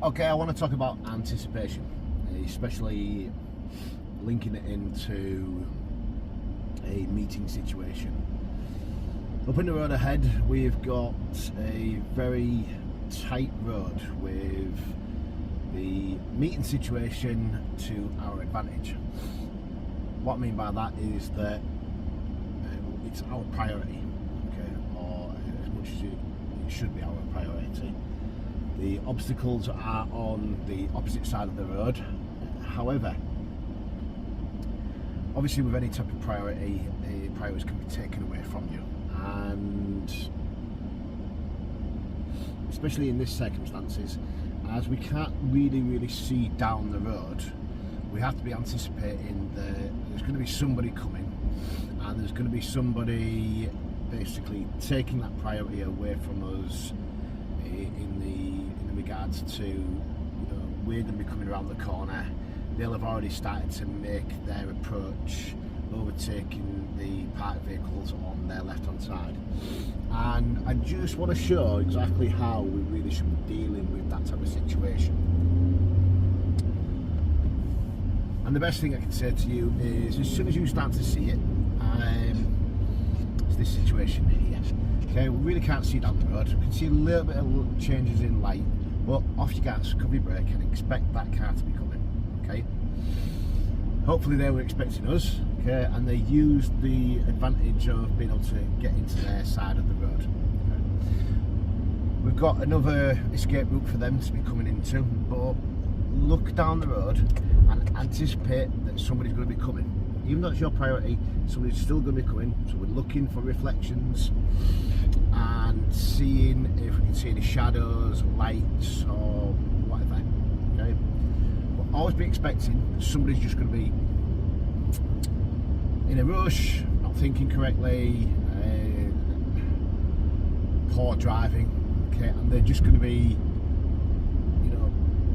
Okay, I want to talk about anticipation, especially linking it into a meeting situation. Up in the road ahead, we've got a very tight road with the meeting situation to our advantage. What I mean by that is that it's our priority, okay, or as much as it should be our priority. The obstacles are on the opposite side of the road. However, obviously with any type of priority, priorities can be taken away from you, and especially in this circumstances, as we can't really see down the road, we have to be anticipating that there's going to be somebody coming, and there's going to be somebody basically taking that priority away from us in regards to, we're going to be coming around the corner. They'll have already started to make their approach, overtaking the parked vehicles on their left hand side, and I just want to show exactly how we really should be dealing with that type of situation. And the best thing I can say to you is, as soon as you start to see it, it's this situation here. Okay, we really can't see down the road. We can see a little bit of changes in light, but off your gas, cover your brake, and expect that car to be coming. Okay. Hopefully they were expecting us. Okay, and they used the advantage of being able to get into their side of the road. Okay. We've got another escape route for them to be coming into, but look down the road and anticipate that somebody's going to be coming. Even though it's your priority, somebody's still going to be coming, so we're looking for reflections and seeing if we can see any shadows, lights or whatever. Okay, but always be expecting that somebody's just going to be in a rush, not thinking correctly, poor driving, okay, and they're just going to be,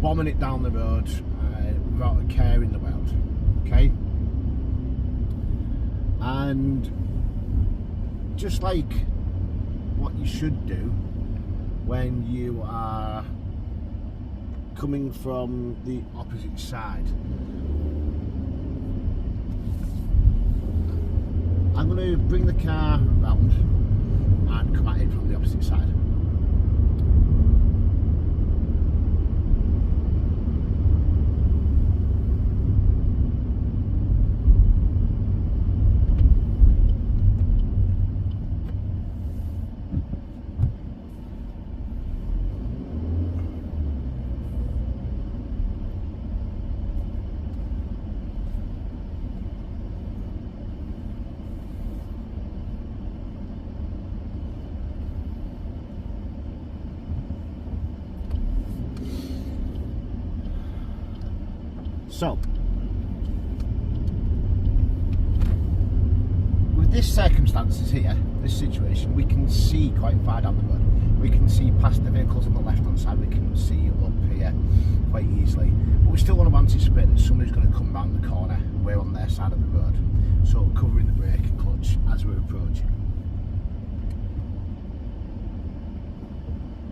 bombing it down the road without a care in the world. Okay. And just like what you should do when you are coming from the opposite side, I'm going to bring the car round and come at it from the opposite side. So, with this circumstances here, this situation, we can see quite far down the road. We can see past the vehicles on the left hand side, we can see up here quite easily. But we still want to anticipate that somebody's going to come round the corner, we're on their side of the road. So covering the brake and clutch as we're approaching.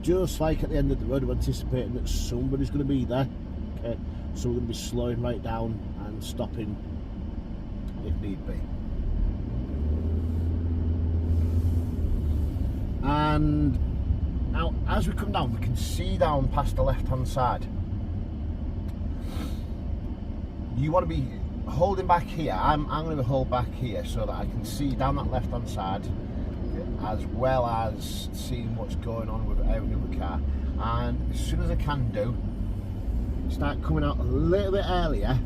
Just like at the end of the road, we're anticipating that somebody's going to be there. Okay. So we're going to be slowing right down and stopping if need be. And now as we come down, we can see down past the left hand side. You want to be holding back here. I'm going to hold back here so that I can see down that left hand side, as well as seeing what's going on with every other car. And as soon as I can do, start coming out a little bit earlier,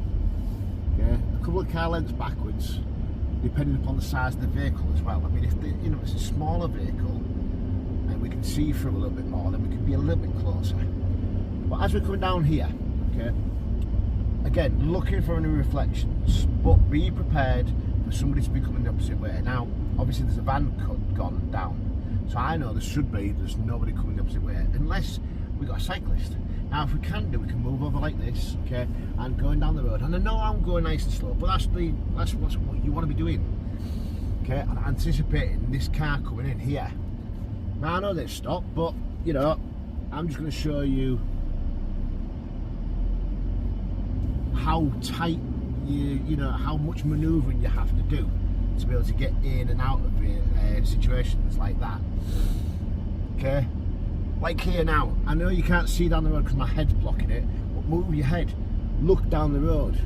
yeah, a couple of car lengths backwards, depending upon the size of the vehicle as well. I mean, if it's a smaller vehicle and we can see through a little bit more, then we can be a little bit closer. But as we're coming down here, okay, again, looking for any reflections, but be prepared for somebody to be coming the opposite way. Now, obviously there's a van gone down, so I know there's nobody coming the opposite way, unless we've got a cyclist. Now, if we can do, we can move over like this, okay, and going down the road. And I know I'm going nice and slow, but that's what you want to be doing, okay, and anticipating this car coming in here. Now, I know they've stopped, but, I'm just going to show you how tight you know, how much manoeuvring you have to do to be able to get in and out of it, situations like that. Okay, like here now, I know you can't see down the road because my head's blocking it, but move your head, look down the road,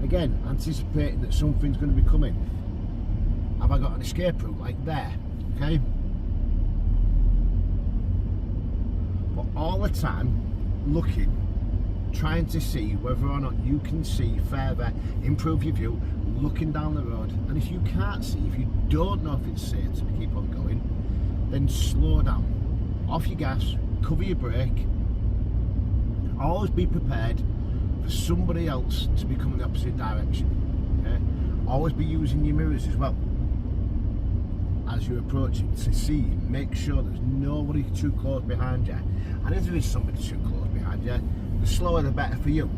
again anticipating that something's going to be coming. Have I got an escape route like there? Okay, but all the time looking, trying to see whether or not you can see further, improve your view, looking down the road. And if you can't see, if you don't know if it's safe to keep on going, then slow down, off your gas, cover your brake. Always be prepared for somebody else to be coming the opposite direction. Okay? Always be using your mirrors as well as you're approaching to see, make sure there's nobody too close behind you. And if there is somebody too close behind you, the slower the better for you.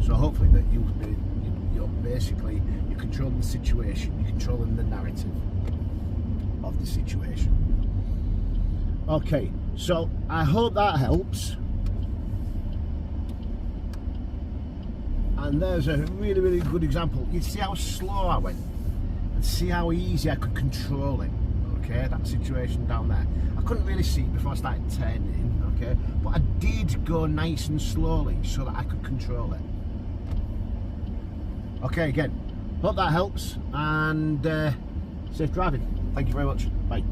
So hopefully that you're basically, you're controlling the situation, you're controlling the narrative of the situation. Okay, so I hope that helps. And there's a really, really good example. You see how slow I went and see how easy I could control it. Okay, that situation down there. I couldn't really see it before I started turning, okay, but I did go nice and slowly so that I could control it. Okay, again, hope that helps, and safe driving. Thank you very much. Bye.